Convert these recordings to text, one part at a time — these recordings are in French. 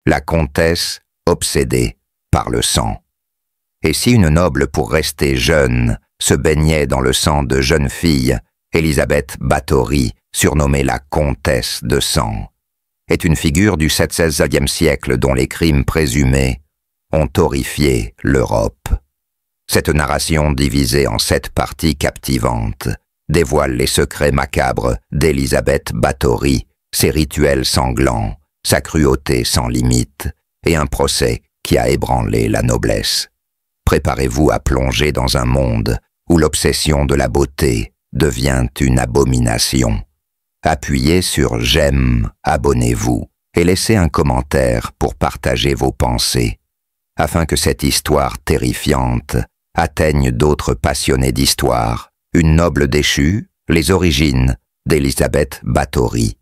la comtesse obsédée par le sang. Et si une noble pour rester jeune se baignait dans le sang de jeune fille, Élisabeth Báthory, surnommée la comtesse de sang, est une figure du XVIe siècle dont les crimes présumés ont horrifié l'Europe. Cette narration divisée en 7 parties captivantes dévoile les secrets macabres d'Élisabeth Báthory, ses rituels sanglants, sa cruauté sans limite et un procès qui a ébranlé la noblesse. Préparez-vous à plonger dans un monde où l'obsession de la beauté devient une abomination. Appuyez sur « J'aime », abonnez-vous et laissez un commentaire pour partager vos pensées, afin que cette histoire terrifiante atteigne d'autres passionnés d'histoire, une noble déchue, les origines d'Élisabeth Báthory.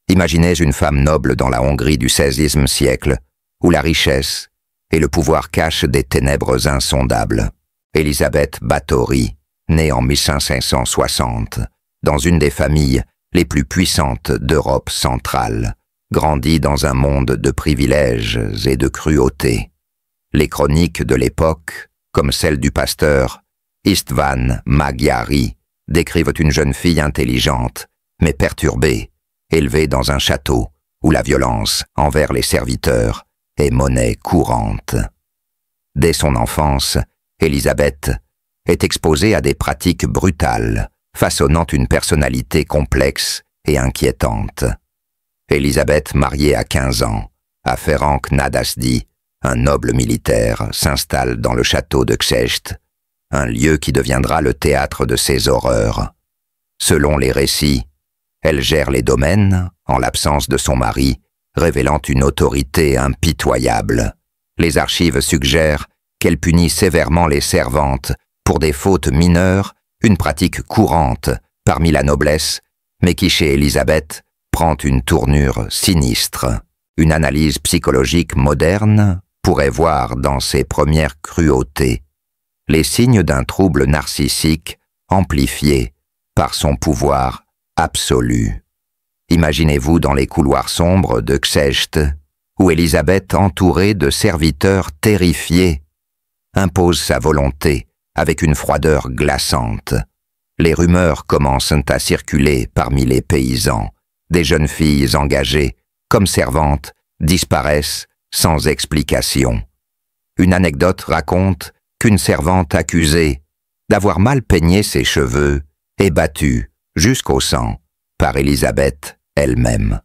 Imaginez une femme noble dans la Hongrie du XVIe siècle, où la richesse et le pouvoir cachent des ténèbres insondables. Élisabeth Báthory, née en 1560, dans une des familles les plus puissantes d'Europe centrale, grandit dans un monde de privilèges et de cruauté. Les chroniques de l'époque, comme celle du pasteur István Magyari, décrivent une jeune fille intelligente, mais perturbée, élevée dans un château où la violence envers les serviteurs est monnaie courante. Dès son enfance, Élisabeth est exposée à des pratiques brutales, façonnant une personnalité complexe et inquiétante. Élisabeth, mariée à 15 ans, à Ferenc Nadasdy, un noble militaire, s'installe dans le château de Ksecht, un lieu qui deviendra le théâtre de ses horreurs. Selon les récits, elle gère les domaines, en l'absence de son mari, révélant une autorité impitoyable. Les archives suggèrent qu'elle punit sévèrement les servantes pour des fautes mineures, une pratique courante parmi la noblesse, mais qui chez Élisabeth prend une tournure sinistre. Une analyse psychologique moderne pourrait voir dans ses premières cruautés les signes d'un trouble narcissique amplifié par son pouvoir absolu. Imaginez-vous dans les couloirs sombres de Ksecht, où Élisabeth, entourée de serviteurs terrifiés, impose sa volonté avec une froideur glaçante. Les rumeurs commencent à circuler parmi les paysans. Des jeunes filles engagées comme servantes disparaissent sans explication. Une anecdote raconte qu'une servante accusée d'avoir mal peigné ses cheveux est battue jusqu'au sang par Élisabeth elle-même.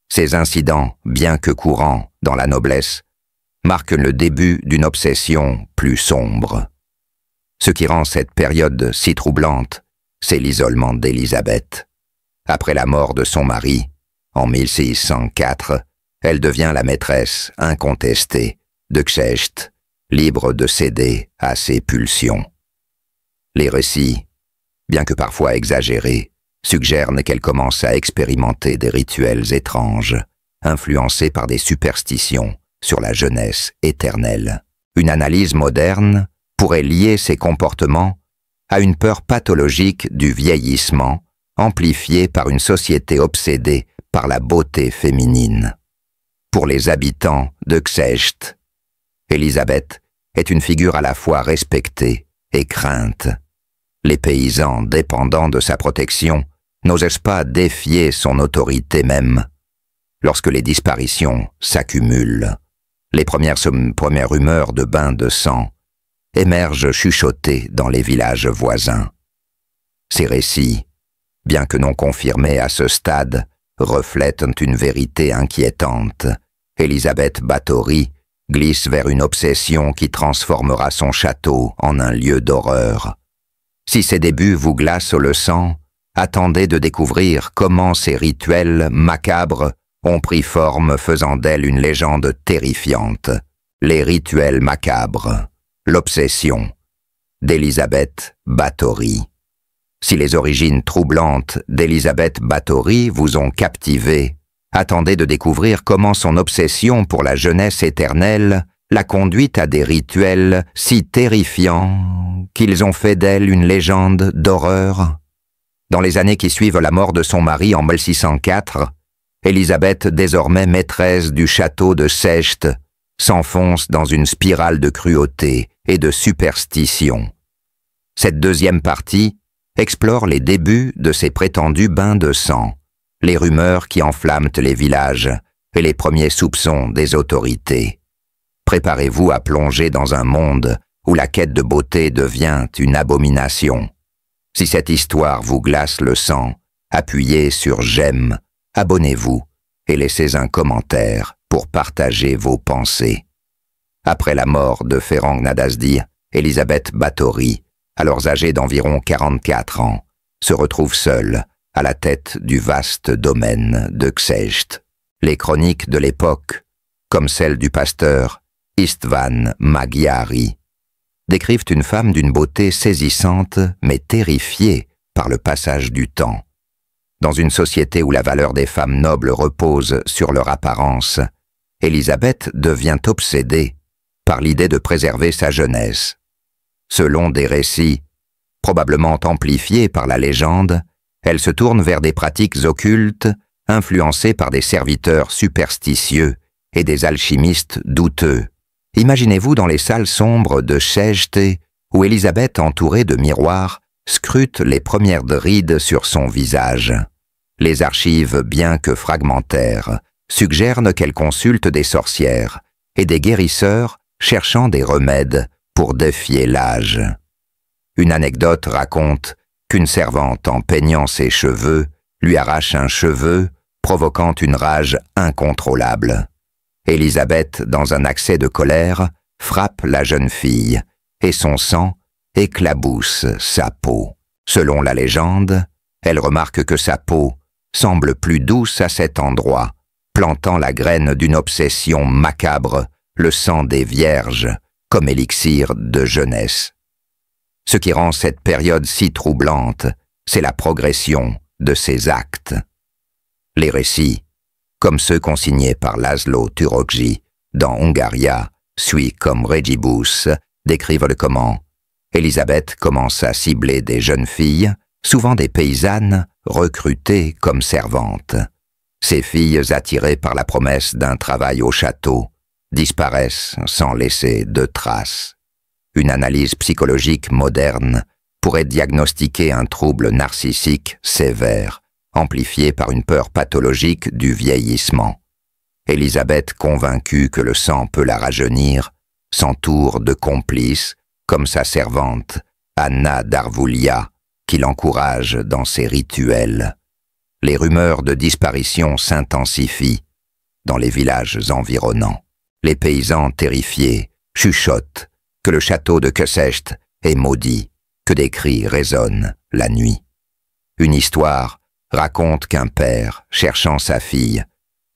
Ces incidents, bien que courants dans la noblesse, marquent le début d'une obsession plus sombre. Ce qui rend cette période si troublante, c'est l'isolement d'Élisabeth. Après la mort de son mari, en 1604, elle devient la maîtresse incontestée de Ksecht, libre de céder à ses pulsions. Les récits, bien que parfois exagérés, suggèrent qu'elle commence à expérimenter des rituels étranges, influencés par des superstitions sur la jeunesse éternelle. Une analyse moderne pourrait lier ces comportements à une peur pathologique du vieillissement, amplifiée par une société obsédée par la beauté féminine. Pour les habitants de Ksecht, Élisabeth est une figure à la fois respectée et crainte. Les paysans dépendants de sa protection n'osent pas défier son autorité même. Lorsque les disparitions s'accumulent, les premières rumeurs de bains de sang émergent chuchotées dans les villages voisins. Ces récits, bien que non confirmés à ce stade, reflètent une vérité inquiétante. Élisabeth Báthory glisse vers une obsession qui transformera son château en un lieu d'horreur. Si ces débuts vous glacent le sang, attendez de découvrir comment ces rituels macabres ont pris forme, faisant d'elle une légende terrifiante. Les rituels macabres, l'obsession d'Élisabeth Báthory. Si les origines troublantes d'Élisabeth Báthory vous ont captivé, attendez de découvrir comment son obsession pour la jeunesse éternelle l'a conduite à des rituels si terrifiants qu'ils ont fait d'elle une légende d'horreur. Dans les années qui suivent la mort de son mari en 1604, Élisabeth, désormais maîtresse du château de Secht, s'enfonce dans une spirale de cruauté et de superstition. Cette deuxième partie explore les débuts de ces prétendus bains de sang, les rumeurs qui enflamment les villages et les premiers soupçons des autorités. Préparez-vous à plonger dans un monde où la quête de beauté devient une abomination. Si cette histoire vous glace le sang, appuyez sur j'aime, abonnez-vous et laissez un commentaire pour partager vos pensées. Après la mort de Ferhang Nadasdi, Elisabeth Báthory, alors âgée d'environ 44 ans, se retrouve seule à la tête du vaste domaine de Ksecht. Les chroniques de l'époque, comme celle du pasteur István Magyari, décrivent une femme d'une beauté saisissante mais terrifiée par le passage du temps. Dans une société où la valeur des femmes nobles repose sur leur apparence, Élisabeth devient obsédée par l'idée de préserver sa jeunesse. Selon des récits, probablement amplifiés par la légende, elle se tourne vers des pratiques occultes influencées par des serviteurs superstitieux et des alchimistes douteux. Imaginez-vous dans les salles sombres de Secht où Élisabeth, entourée de miroirs, scrute les premières rides sur son visage. Les archives, bien que fragmentaires, suggèrent qu'elle consulte des sorcières et des guérisseurs cherchant des remèdes pour défier l'âge. Une anecdote raconte qu'une servante, en peignant ses cheveux, lui arrache un cheveu, provoquant une rage incontrôlable. Élisabeth, dans un accès de colère, frappe la jeune fille, et son sang éclabousse sa peau. Selon la légende, elle remarque que sa peau semble plus douce à cet endroit, plantant la graine d'une obsession macabre, le sang des vierges, comme élixir de jeunesse. Ce qui rend cette période si troublante, c'est la progression de ses actes. Les récits, comme ceux consignés par László Töröcsy dans Hungaria, Sui cum regibus, décrivent comment Élisabeth commence à cibler des jeunes filles, souvent des paysannes, recrutées comme servantes. Ces filles, attirées par la promesse d'un travail au château, disparaissent sans laisser de traces. Une analyse psychologique moderne pourrait diagnostiquer un trouble narcissique sévère, amplifié par une peur pathologique du vieillissement. Élisabeth, convaincue que le sang peut la rajeunir, s'entoure de complices, comme sa servante, Anna d'Arvoulia, qui l'encourage dans ses rituels. Les rumeurs de disparition s'intensifient dans les villages environnants. Les paysans terrifiés chuchotent que le château de Ksecht est maudit, que des cris résonnent la nuit. Une histoire raconte qu'un père, cherchant sa fille,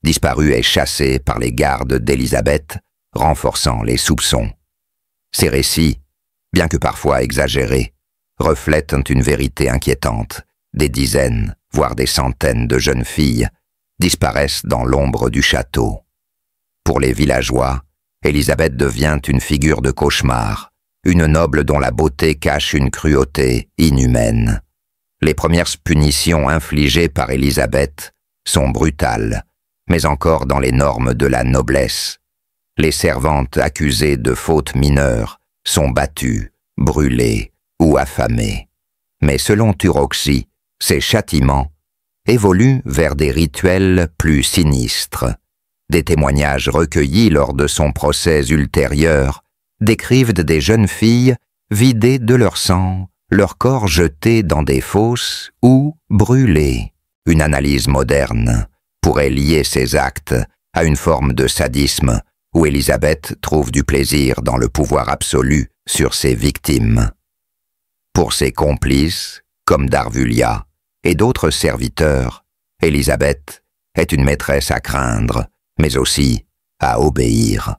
disparue et chassé par les gardes d'Élisabeth, renforçant les soupçons. Ces récits, bien que parfois exagérés, reflètent une vérité inquiétante. Des dizaines, voire des centaines de jeunes filles disparaissent dans l'ombre du château. Pour les villageois, Élisabeth devient une figure de cauchemar, une noble dont la beauté cache une cruauté inhumaine. Les premières punitions infligées par Élisabeth sont brutales, mais encore dans les normes de la noblesse. Les servantes accusées de fautes mineures sont battues, brûlées ou affamées. Mais selon Töröcsy, ces châtiments évoluent vers des rituels plus sinistres. Des témoignages recueillis lors de son procès ultérieur décrivent des jeunes filles vidées de leur sang, leur corps jeté dans des fosses ou brûlés. Une analyse moderne pourrait lier ces actes à une forme de sadisme où Élisabeth trouve du plaisir dans le pouvoir absolu sur ses victimes. Pour ses complices, comme d'Arvulia et d'autres serviteurs, Élisabeth est une maîtresse à craindre, mais aussi à obéir.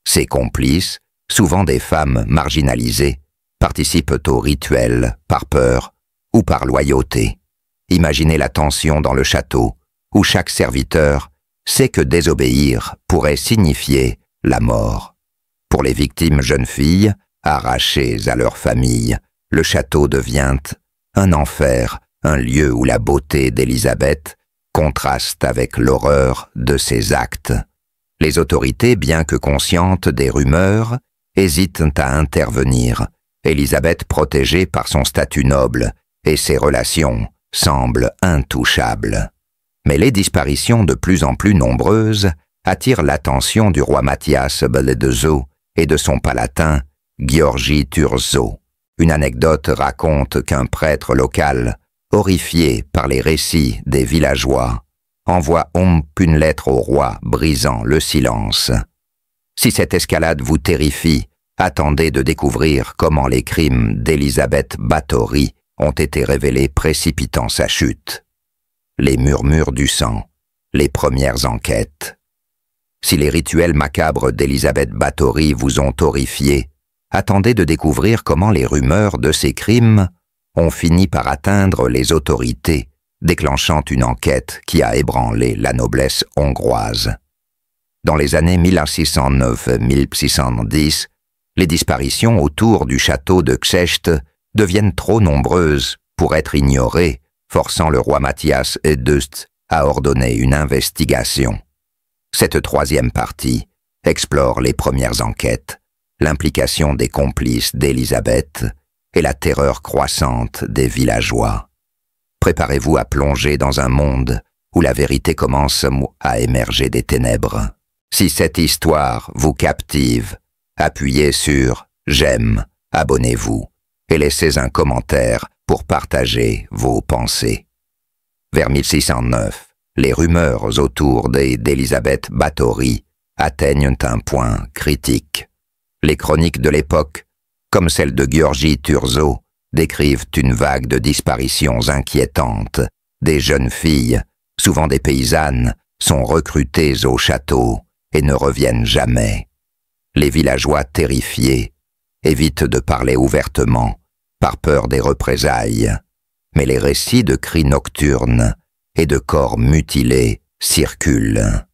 Ses complices, souvent des femmes marginalisées, participent aux rituels par peur ou par loyauté. Imaginez la tension dans le château, où chaque serviteur sait que désobéir pourrait signifier la mort. Pour les victimes jeunes filles, arrachées à leur famille, le château devient un enfer, un lieu où la beauté d'Élisabeth contraste avec l'horreur de ces actes. Les autorités, bien que conscientes des rumeurs, hésitent à intervenir. Élisabeth, protégée par son statut noble, et ses relations semblent intouchables. Mais les disparitions de plus en plus nombreuses attirent l'attention du roi Mathias Beledzo et de son palatin, Gheorghe Thurzo. Une anecdote raconte qu'un prêtre local, horrifié par les récits des villageois, envoie une lettre au roi brisant le silence. Si cette escalade vous terrifie, attendez de découvrir comment les crimes d'Elisabeth Báthory ont été révélés précipitant sa chute. Les murmures du sang, les premières enquêtes. Si les rituels macabres d'Elisabeth Báthory vous ont horrifié, attendez de découvrir comment les rumeurs de ces crimes ont fini par atteindre les autorités, déclenchant une enquête qui a ébranlé la noblesse hongroise. Dans les années 1609-1610, les disparitions autour du château de Ksecht deviennent trop nombreuses pour être ignorées, forçant le roi Mathias II à ordonner une investigation. Cette troisième partie explore les premières enquêtes, l'implication des complices d'Élisabeth et la terreur croissante des villageois. Préparez-vous à plonger dans un monde où la vérité commence à émerger des ténèbres. Si cette histoire vous captive, appuyez sur « J'aime », abonnez-vous et laissez un commentaire pour partager vos pensées. Vers 1609, les rumeurs autour d'Elisabeth Báthory atteignent un point critique. Les chroniques de l'époque, comme celle de Gheorghe Thurzo, décrivent une vague de disparitions inquiétantes. Des jeunes filles, souvent des paysannes, sont recrutées au château et ne reviennent jamais. Les villageois terrifiés évitent de parler ouvertement, par peur des représailles, mais les récits de cris nocturnes et de corps mutilés circulent.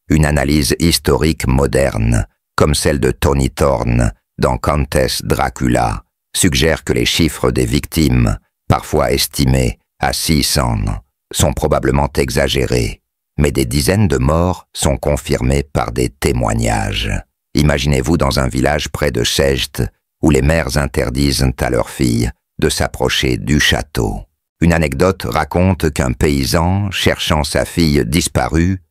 Une analyse historique moderne, comme celle de Tony Thorne dans Countess Dracula, suggère que les chiffres des victimes, parfois estimés à 600, sont probablement exagérés, mais des dizaines de morts sont confirmés par des témoignages. Imaginez-vous dans un village près de Secht, où les mères interdisent à leurs filles de s'approcher du château. Une anecdote raconte qu'un paysan, cherchant sa fille disparue,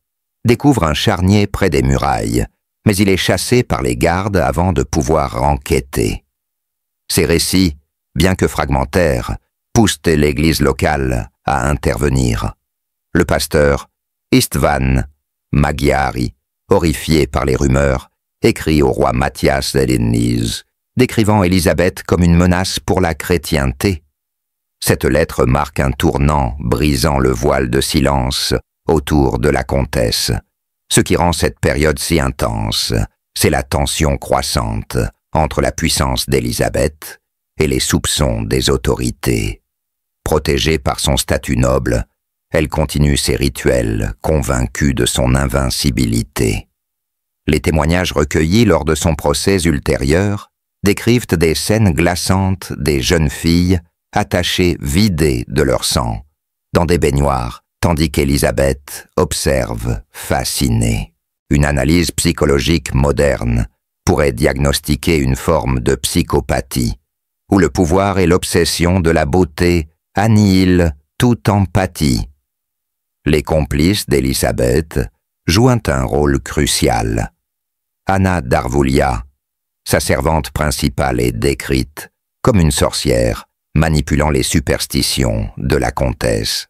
découvre un charnier près des murailles, mais il est chassé par les gardes avant de pouvoir enquêter. Ces récits, bien que fragmentaires, poussent l'église locale à intervenir. Le pasteur Istvan Magyari, horrifié par les rumeurs, écrit au roi Mathias Eleniz, décrivant Élisabeth comme une menace pour la chrétienté. Cette lettre marque un tournant brisant le voile de silence autour de la comtesse. Ce qui rend cette période si intense, c'est la tension croissante entre la puissance d'Élisabeth et les soupçons des autorités. Protégée par son statut noble, elle continue ses rituels, convaincue de son invincibilité. Les témoignages recueillis lors de son procès ultérieur décrivent des scènes glaçantes des jeunes filles attachées vidées de leur sang, dans des baignoires, tandis qu'Élisabeth observe, fascinée. Une analyse psychologique moderne pourrait diagnostiquer une forme de psychopathie, où le pouvoir et l'obsession de la beauté annihilent toute empathie. Les complices d'Élisabeth jouent un rôle crucial. Anna Darvulia, sa servante principale, est décrite comme une sorcière manipulant les superstitions de la comtesse.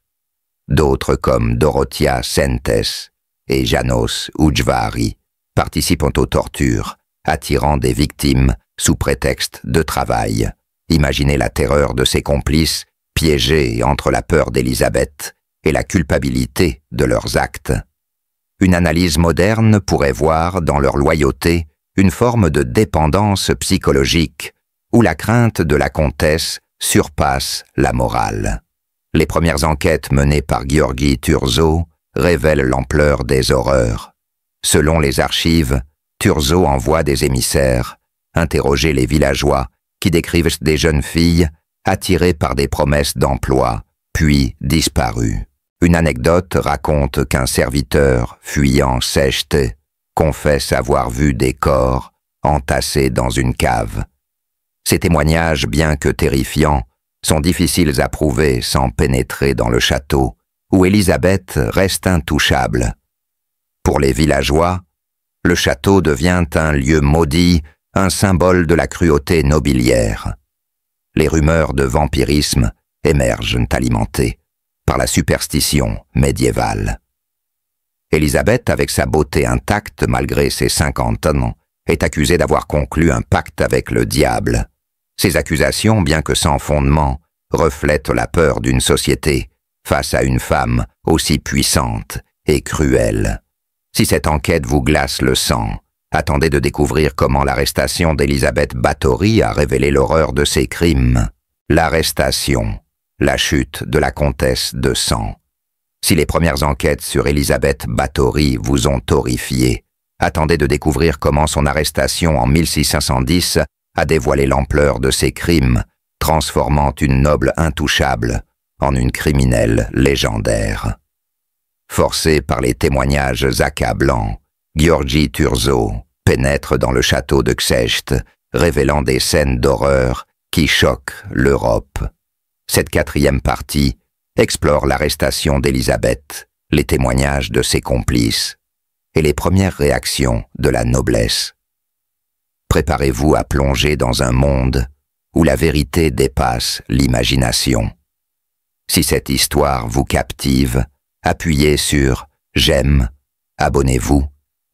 D'autres comme Dorothea Sentes et János Ujvari participent aux tortures, attirant des victimes sous prétexte de travail. Imaginez la terreur de ces complices piégés entre la peur d'Élisabeth et la culpabilité de leurs actes. Une analyse moderne pourrait voir dans leur loyauté une forme de dépendance psychologique où la crainte de la comtesse surpasse la morale. Les premières enquêtes menées par Gheorghe Thurzo révèlent l'ampleur des horreurs. Selon les archives, Thurzo envoie des émissaires interroger les villageois qui décrivent des jeunes filles attirées par des promesses d'emploi, puis disparues. Une anecdote raconte qu'un serviteur, fuyant Sechte, confesse avoir vu des corps entassés dans une cave. Ces témoignages, bien que terrifiants, sont difficiles à prouver sans pénétrer dans le château, où Élisabeth reste intouchable. Pour les villageois, le château devient un lieu maudit, un symbole de la cruauté nobiliaire. Les rumeurs de vampirisme émergent alimentées par la superstition médiévale. Élisabeth, avec sa beauté intacte malgré ses 50 ans, est accusée d'avoir conclu un pacte avec le diable. Ces accusations, bien que sans fondement, reflètent la peur d'une société face à une femme aussi puissante et cruelle. Si cette enquête vous glace le sang, attendez de découvrir comment l'arrestation d'Elisabeth Báthory a révélé l'horreur de ses crimes. L'arrestation, la chute de la comtesse de Sens. Si les premières enquêtes sur Elisabeth Báthory vous ont horrifié, attendez de découvrir comment son arrestation en 1610 a dévoilé l'ampleur de ses crimes, transformant une noble intouchable en une criminelle légendaire. Forcé par les témoignages accablants, György Thurzó pénètre dans le château de Ksecht, révélant des scènes d'horreur qui choquent l'Europe. Cette quatrième partie explore l'arrestation d'Élisabeth, les témoignages de ses complices et les premières réactions de la noblesse. Préparez-vous à plonger dans un monde où la vérité dépasse l'imagination. Si cette histoire vous captive, appuyez sur « J'aime », abonnez-vous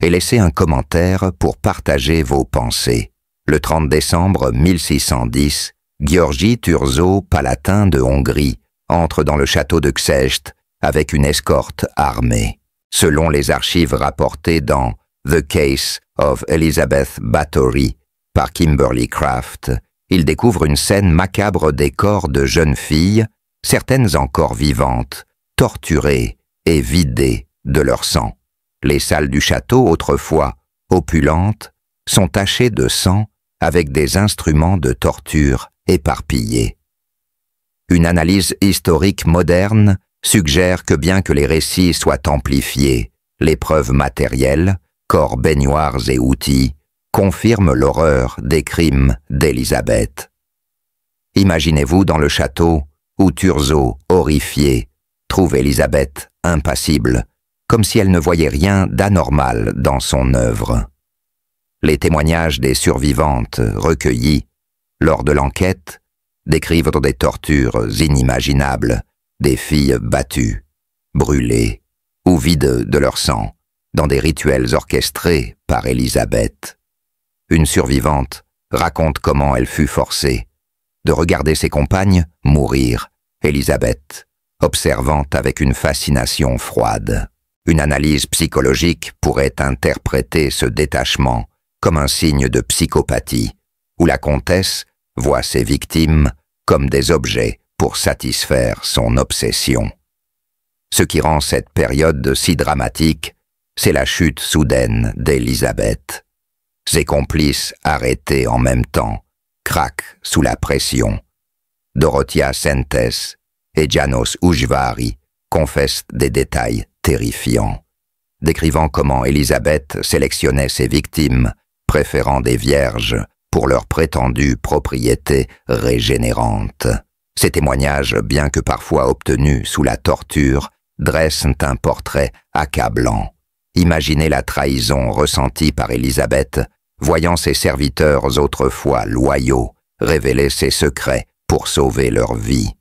et laissez un commentaire pour partager vos pensées. Le 30 décembre 1610, György Thurzó, palatin de Hongrie, entre dans le château de Ksecht avec une escorte armée. Selon les archives rapportées dans The Case of Elizabeth Báthory par Kimberly Craft, il découvre une scène macabre des corps de jeunes filles, certaines encore vivantes, torturées et vidées de leur sang. Les salles du château, autrefois opulentes, sont tachées de sang avec des instruments de torture éparpillés. Une analyse historique moderne suggère que bien que les récits soient amplifiés, les preuves matérielles, corps, baignoires et outils, confirment l'horreur des crimes d'Élisabeth. Imaginez-vous dans le château où Thurzó, horrifié, trouve Élisabeth impassible, comme si elle ne voyait rien d'anormal dans son œuvre. Les témoignages des survivantes recueillis lors de l'enquête décrivent des tortures inimaginables, des filles battues, brûlées ou vides de leur sang, dans des rituels orchestrés par Élisabeth. Une survivante raconte comment elle fut forcée de regarder ses compagnes mourir, Élisabeth, observant avec une fascination froide. Une analyse psychologique pourrait interpréter ce détachement comme un signe de psychopathie, où la comtesse voit ses victimes comme des objets pour satisfaire son obsession. Ce qui rend cette période si dramatique, c'est la chute soudaine d'Élisabeth. Ses complices, arrêtés en même temps, craquent sous la pression. Dorothea Szentes et János Huszváry confessent des détails terrifiants, décrivant comment Élisabeth sélectionnait ses victimes, préférant des vierges pour leur prétendue propriété régénérante. Ces témoignages, bien que parfois obtenus sous la torture, dressent un portrait accablant. Imaginez la trahison ressentie par Élisabeth, voyant ses serviteurs autrefois loyaux révéler ses secrets pour sauver leur vie.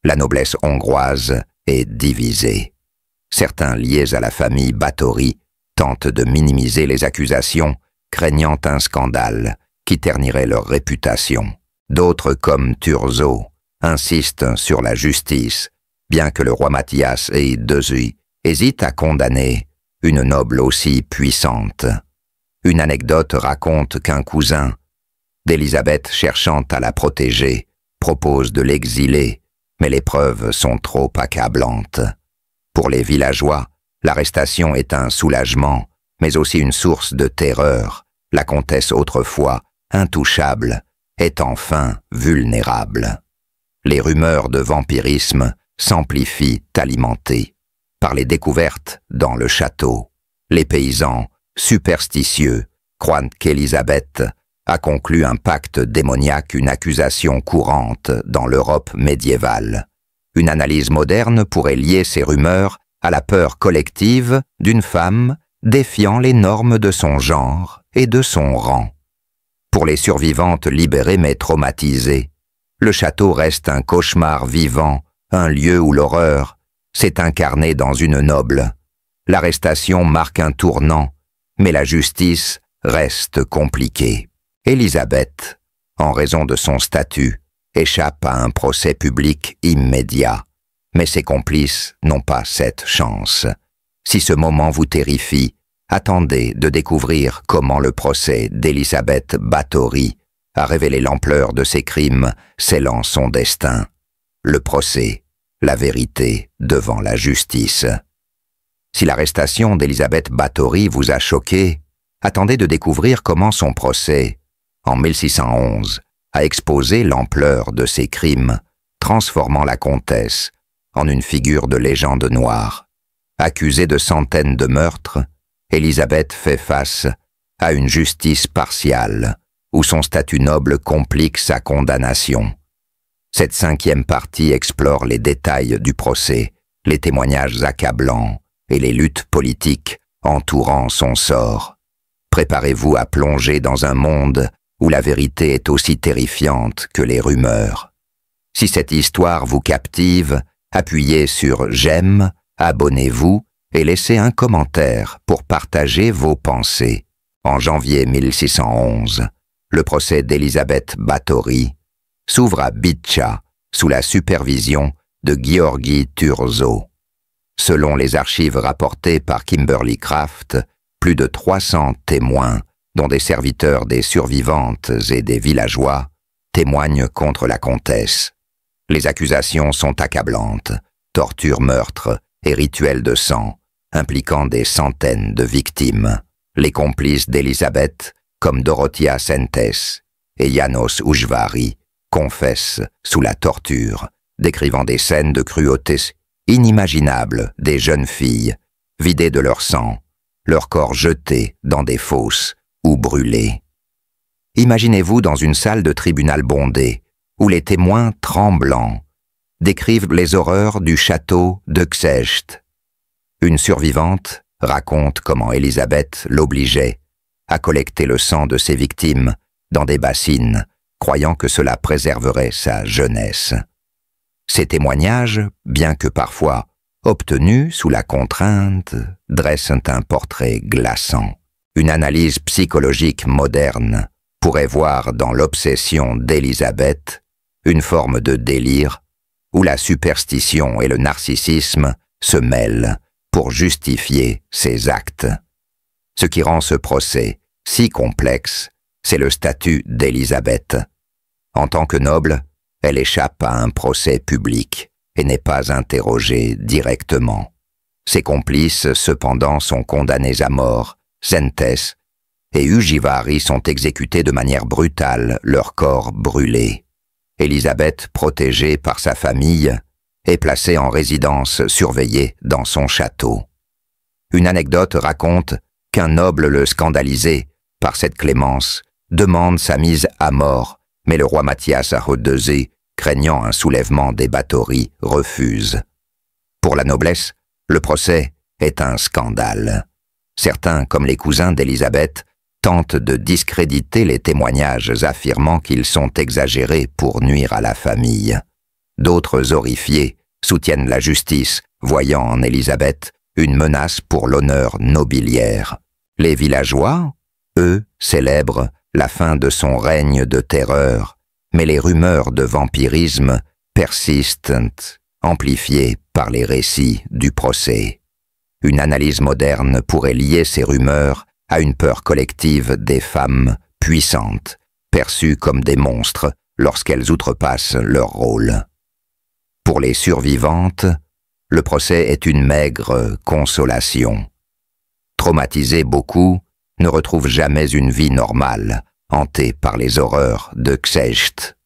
La noblesse hongroise est divisée. Certains liés à la famille Báthory tentent de minimiser les accusations, craignant un scandale qui ternirait leur réputation. D'autres, comme Thurzó, insistent sur la justice, bien que le roi Matthias et Dezuy hésitent à condamner une noble aussi puissante. Une anecdote raconte qu'un cousin d'Élisabeth, cherchant à la protéger, propose de l'exiler, mais les preuves sont trop accablantes. Pour les villageois, l'arrestation est un soulagement, mais aussi une source de terreur. La comtesse, autrefois intouchable, est enfin vulnérable. Les rumeurs de vampirisme s'amplifient alimentées. par les découvertes dans le château. Les paysans, superstitieux, croient qu'Élisabeth a conclu un pacte démoniaque, une accusation courante dans l'Europe médiévale. Une analyse moderne pourrait lier ces rumeurs à la peur collective d'une femme défiant les normes de son genre et de son rang. Pour les survivantes libérées mais traumatisées, le château reste un cauchemar vivant, un lieu où l'horreur s'est incarnée dans une noble. L'arrestation marque un tournant, mais la justice reste compliquée. Élisabeth, en raison de son statut, échappe à un procès public immédiat, mais ses complices n'ont pas cette chance. Si ce moment vous terrifie, attendez de découvrir comment le procès d'Elisabeth Báthory a révélé l'ampleur de ses crimes, scellant son destin. Le procès, la vérité devant la justice. Si l'arrestation d'Elisabeth Báthory vous a choqué, attendez de découvrir comment son procès, en 1611, a exposé l'ampleur de ses crimes, transformant la comtesse en une figure de légende noire. Accusée de centaines de meurtres, Élisabeth fait face à une justice partiale, où son statut noble complique sa condamnation. Cette 5e partie explore les détails du procès, les témoignages accablants et les luttes politiques entourant son sort. Préparez-vous à plonger dans un monde où la vérité est aussi terrifiante que les rumeurs. Si cette histoire vous captive, appuyez sur « J'aime », abonnez-vous et laissez un commentaire pour partager vos pensées. En janvier 1611, le procès d'Élisabeth Báthory s'ouvre à Bitcha sous la supervision de Gheorghi Thurzo. Selon les archives rapportées par Kimberly Craft, plus de 300 témoins, dont des serviteurs des survivantes et des villageois, témoignent contre la comtesse. Les accusations sont accablantes, torture, meurtre et rituels de sang, impliquant des centaines de victimes. Les complices d'Élisabeth, comme Dorothea Sentes et János Ujvari, confessent sous la torture, décrivant des scènes de cruauté inimaginables des jeunes filles, vidées de leur sang, leur corps jetés dans des fosses ou brûlés. Imaginez-vous dans une salle de tribunal bondée, où les témoins tremblants décrivent les horreurs du château de Ksecht. Une survivante raconte comment Élisabeth l'obligeait à collecter le sang de ses victimes dans des bassines, croyant que cela préserverait sa jeunesse. Ces témoignages, bien que parfois obtenus sous la contrainte, dressent un portrait glaçant. Une analyse psychologique moderne pourrait voir dans l'obsession d'Élisabeth une forme de délire où la superstition et le narcissisme se mêlent pour justifier ses actes. Ce qui rend ce procès si complexe, c'est le statut d'Élisabeth. En tant que noble, elle échappe à un procès public et n'est pas interrogée directement. Ses complices, cependant, sont condamnés à mort. Sentes et Ujvari sont exécutés de manière brutale, leurs corps brûlés. Élisabeth, protégée par sa famille, est placée en résidence surveillée dans son château. Une anecdote raconte qu'un noble le scandalisé par cette clémence demande sa mise à mort, mais le roi Mathias II, craignant un soulèvement des Báthory, refuse. Pour la noblesse, le procès est un scandale. Certains, comme les cousins d'Élisabeth, tentent de discréditer les témoignages affirmant qu'ils sont exagérés pour nuire à la famille. D'autres, horrifiés, soutiennent la justice, voyant en Élisabeth une menace pour l'honneur nobiliaire. Les villageois, eux, célèbrent la fin de son règne de terreur, mais les rumeurs de vampirisme persistent, amplifiées par les récits du procès. Une analyse moderne pourrait lier ces rumeurs à une peur collective des femmes puissantes, perçues comme des monstres lorsqu'elles outrepassent leur rôle. Pour les survivantes, le procès est une maigre consolation. Traumatisés, beaucoup ne retrouvent jamais une vie normale, hantée par les horreurs de Ksecht.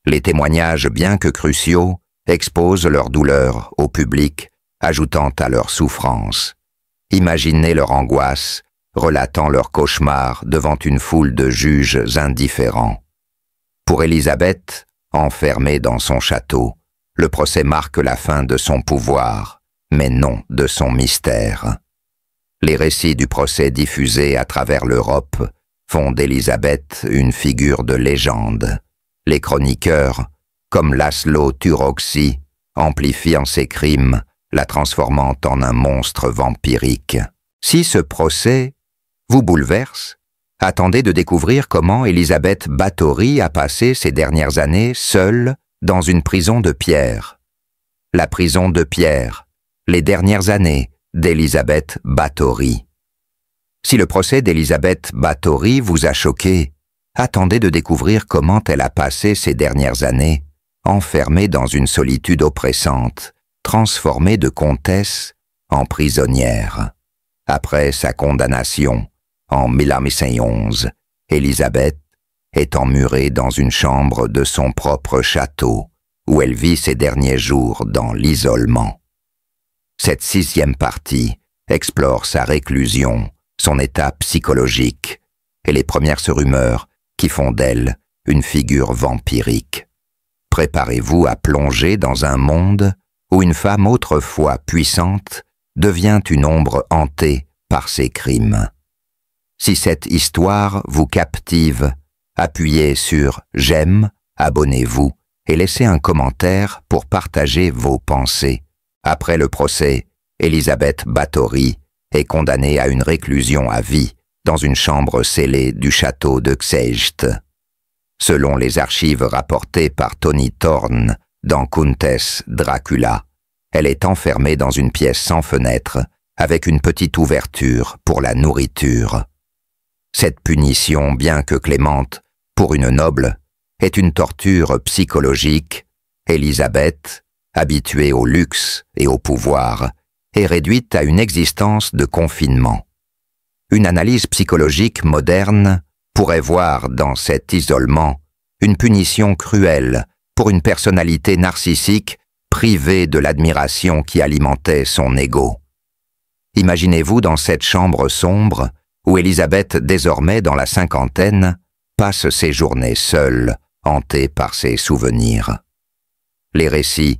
Les témoignages, bien que cruciaux, exposent leur douleur au public ajoutant à leur souffrance. Imaginez leur angoisse, relatant leurs cauchemars devant une foule de juges indifférents. Pour Élisabeth, enfermée dans son château, le procès marque la fin de son pouvoir, mais non de son mystère. Les récits du procès diffusés à travers l'Europe font d'Élisabeth une figure de légende. Les chroniqueurs, comme Laszlo Turoczi, amplifiant ses crimes, la transformant en un monstre vampirique. Si ce procès vous bouleverse, attendez de découvrir comment Élisabeth Báthory a passé ses dernières années seule dans une prison de pierre. La prison de pierre, les dernières années d'Élisabeth Báthory. Si le procès d'Élisabeth Báthory vous a choqué, attendez de découvrir comment elle a passé ces dernières années, enfermée dans une solitude oppressante, transformée de comtesse en prisonnière. Après sa condamnation, en 1611, Élisabeth est emmurée dans une chambre de son propre château, où elle vit ses derniers jours dans l'isolement. Cette 6e partie explore sa réclusion, son état psychologique et les premières rumeurs qui font d'elle une figure vampirique. Préparez-vous à plonger dans un monde où une femme autrefois puissante devient une ombre hantée par ses crimes. Si cette histoire vous captive, appuyez sur « J'aime », abonnez-vous et laissez un commentaire pour partager vos pensées. Après le procès, Élisabeth Báthory est condamnée à une réclusion à vie dans une chambre scellée du château de Szeged. Selon les archives rapportées par Tony Thorne dans Countess Dracula, elle est enfermée dans une pièce sans fenêtre avec une petite ouverture pour la nourriture. Cette punition, bien que clémente pour une noble, est une torture psychologique. Élisabeth, habituée au luxe et au pouvoir, est réduite à une existence de confinement. Une analyse psychologique moderne pourrait voir dans cet isolement une punition cruelle pour une personnalité narcissique privée de l'admiration qui alimentait son ego. Imaginez-vous dans cette chambre sombre où Élisabeth, désormais dans la cinquantaine, passe ses journées seule, hantée par ses souvenirs. Les récits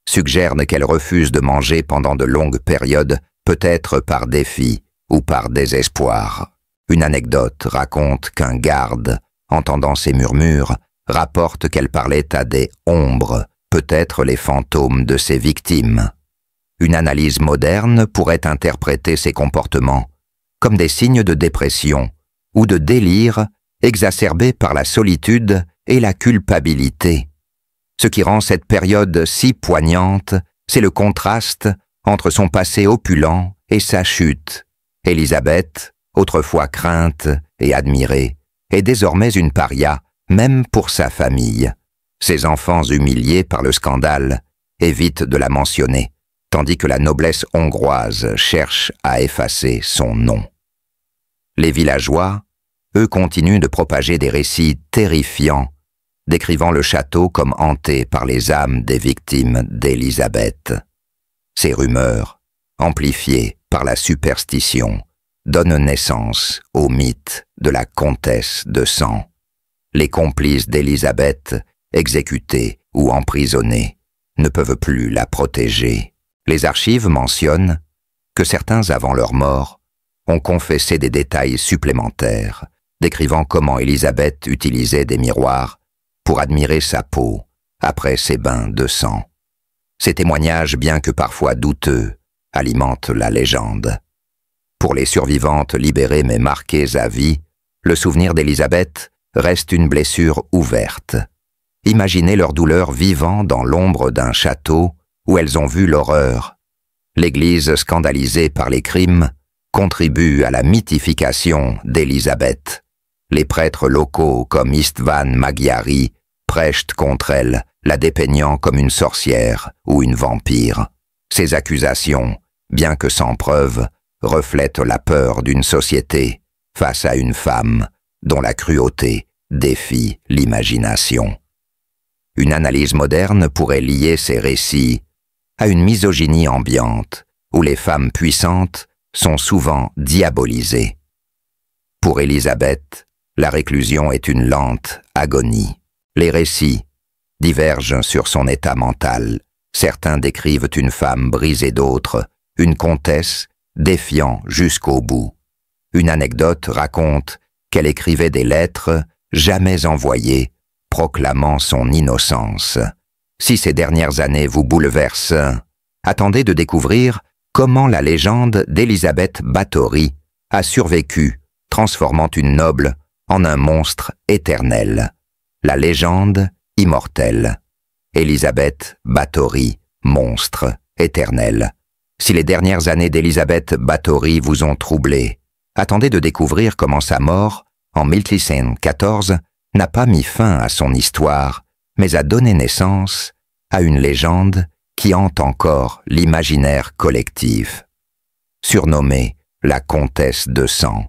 suggèrent qu'elle refuse de manger pendant de longues périodes, peut-être par défi ou par désespoir. Une anecdote raconte qu'un garde, entendant ces murmures, rapporte qu'elle parlait à des ombres, peut-être les fantômes de ses victimes. Une analyse moderne pourrait interpréter ces comportements comme des signes de dépression ou de délire exacerbés par la solitude et la culpabilité. Ce qui rend cette période si poignante, c'est le contraste entre son passé opulent et sa chute. Élisabeth, autrefois crainte et admirée, est désormais une paria, même pour sa famille. Ses enfants humiliés par le scandale évitent de la mentionner, tandis que la noblesse hongroise cherche à effacer son nom. Les villageois, eux, continuent de propager des récits terrifiants, décrivant le château comme hanté par les âmes des victimes d'Élisabeth. Ces rumeurs, amplifiées par la superstition, donnent naissance au mythe de la comtesse de sang. Les complices d'Élisabeth, exécutés ou emprisonnés, ne peuvent plus la protéger. Les archives mentionnent que certains, avant leur mort, ont confessé des détails supplémentaires, décrivant comment Élisabeth utilisait des miroirs pour admirer sa peau après ses bains de sang. Ces témoignages, bien que parfois douteux, alimentent la légende. Pour les survivantes libérées mais marquées à vie, le souvenir d'Élisabeth reste une blessure ouverte. Imaginez leur douleur vivant dans l'ombre d'un château où elles ont vu l'horreur. L'Église, scandalisée par les crimes, contribue à la mythification d'Élisabeth. Les prêtres locaux comme Istvan Magyari prêchent contre elle, la dépeignant comme une sorcière ou une vampire. Ces accusations, bien que sans preuve, reflètent la peur d'une société face à une femme dont la cruauté défie l'imagination. Une analyse moderne pourrait lier ces récits à une misogynie ambiante, où les femmes puissantes sont souvent diabolisées. Pour Élisabeth, la réclusion est une lente agonie. Les récits divergent sur son état mental. Certains décrivent une femme brisée, d'autres une comtesse défiant jusqu'au bout. Une anecdote raconte qu'elle écrivait des lettres jamais envoyées, proclamant son innocence. Si ces dernières années vous bouleversent, attendez de découvrir comment la légende d'Élisabeth Báthory a survécu, transformant une noble en un monstre éternel. La légende immortelle. Élisabeth Báthory, monstre éternel. Si les dernières années d'Élisabeth Báthory vous ont troublé, attendez de découvrir comment sa mort, en 1614, n'a pas mis fin à son histoire, mais a donné naissance à une légende qui hante encore l'imaginaire collectif. Surnommée la comtesse de sang,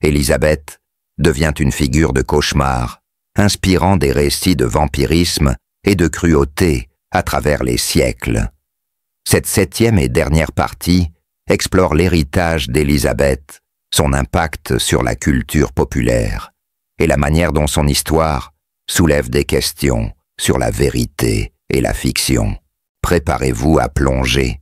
Élisabeth devient une figure de cauchemar, inspirant des récits de vampirisme et de cruauté à travers les siècles. Cette 7e et dernière partie explore l'héritage d'Élisabeth, son impact sur la culture populaire, et la manière dont son histoire soulève des questions sur la vérité et la fiction. Préparez-vous à plonger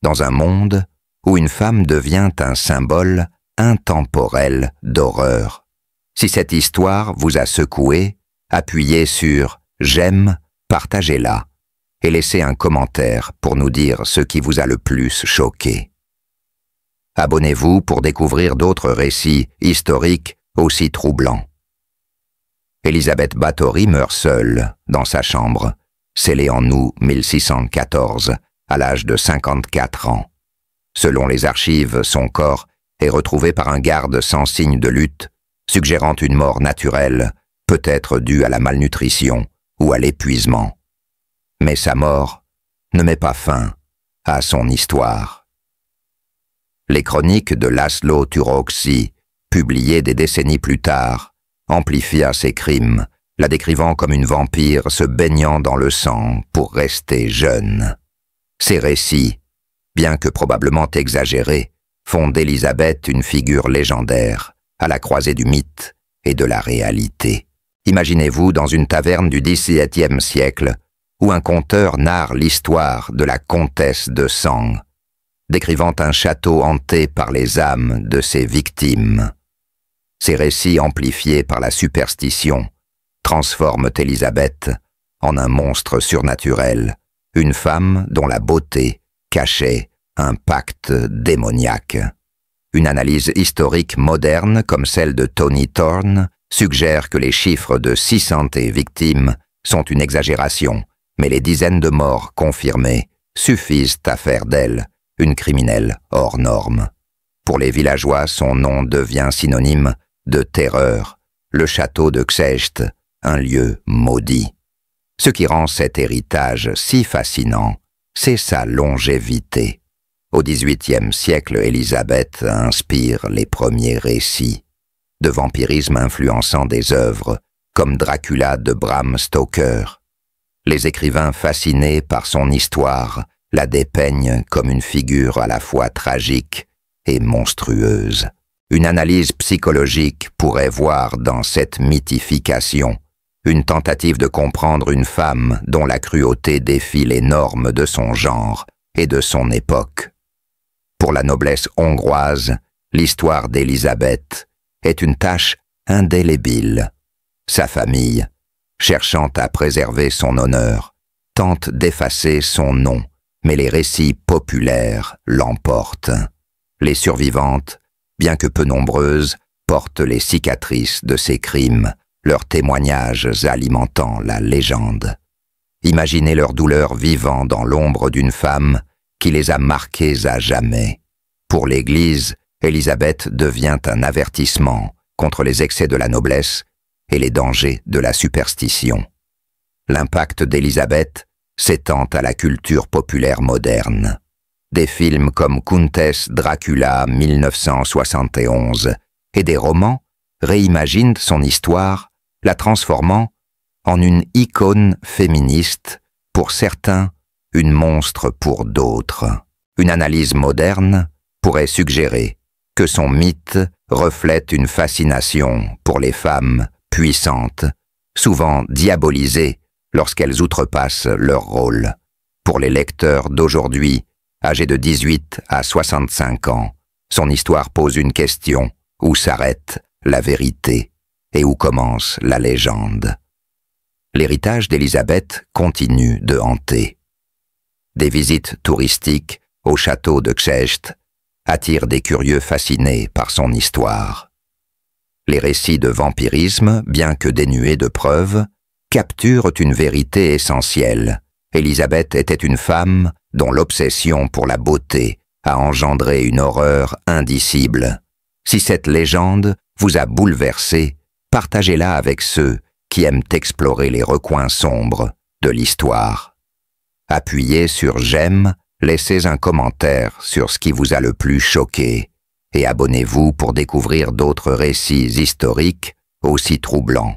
dans un monde où une femme devient un symbole intemporel d'horreur. Si cette histoire vous a secoué, appuyez sur « J'aime », partagez-la et laissez un commentaire pour nous dire ce qui vous a le plus choqué. Abonnez-vous pour découvrir d'autres récits historiques aussi troublants. Élisabeth Báthory meurt seule dans sa chambre, scellée en août 1614, à l'âge de 54 ans. Selon les archives, son corps est retrouvé par un garde sans signe de lutte, suggérant une mort naturelle, peut-être due à la malnutrition ou à l'épuisement. Mais sa mort ne met pas fin à son histoire. Les chroniques de László Töröcsy, publiées des décennies plus tard, amplifia ses crimes, la décrivant comme une vampire se baignant dans le sang pour rester jeune. Ces récits, bien que probablement exagérés, font d'Élisabeth une figure légendaire, à la croisée du mythe et de la réalité. Imaginez-vous dans une taverne du XVIIe siècle, où un conteur narre l'histoire de la comtesse de sang, décrivant un château hanté par les âmes de ses victimes. Ces récits amplifiés par la superstition transforment Élisabeth en un monstre surnaturel, une femme dont la beauté cachait un pacte démoniaque. Une analyse historique moderne comme celle de Tony Thorne suggère que les chiffres de 600 victimes sont une exagération, mais les dizaines de morts confirmées suffisent à faire d'elle une criminelle hors norme. Pour les villageois, son nom devient synonyme de terreur, le château de Křecht, un lieu maudit. Ce qui rend cet héritage si fascinant, c'est sa longévité. Au XVIIIe siècle, Élisabeth inspire les premiers récits de vampirisme influençant des œuvres comme Dracula de Bram Stoker. Les écrivains fascinés par son histoire la dépeignent comme une figure à la fois tragique et monstrueuse. Une analyse psychologique pourrait voir dans cette mythification une tentative de comprendre une femme dont la cruauté défie les normes de son genre et de son époque. Pour la noblesse hongroise, l'histoire d'Élisabeth est une tâche indélébile. Sa famille, cherchant à préserver son honneur, tente d'effacer son nom, mais les récits populaires l'emportent. Les survivantes, bien que peu nombreuses, portent les cicatrices de ces crimes, leurs témoignages alimentant la légende. Imaginez leur douleur vivant dans l'ombre d'une femme qui les a marquées à jamais. Pour l'Église, Élisabeth devient un avertissement contre les excès de la noblesse et les dangers de la superstition. L'impact d'Élisabeth s'étend à la culture populaire moderne. Des films comme Countess Dracula 1971 et des romans réimaginent son histoire, la transformant en une icône féministe, pour certains une monstre pour d'autres. Une analyse moderne pourrait suggérer que son mythe reflète une fascination pour les femmes puissantes, souvent diabolisées lorsqu'elles outrepassent leur rôle. Pour les lecteurs d'aujourd'hui, âgés de 18 à 65 ans, son histoire pose une question: où s'arrête la vérité et où commence la légende? L'héritage d'Élisabeth continue de hanter. Des visites touristiques au château de Krzecht attirent des curieux fascinés par son histoire. Les récits de vampirisme, bien que dénués de preuves, capturent une vérité essentielle. Élisabeth était une femme dont l'obsession pour la beauté a engendré une horreur indicible. Si cette légende vous a bouleversé, partagez-la avec ceux qui aiment explorer les recoins sombres de l'histoire. Appuyez sur j'aime, laissez un commentaire sur ce qui vous a le plus choqué et abonnez-vous pour découvrir d'autres récits historiques aussi troublants.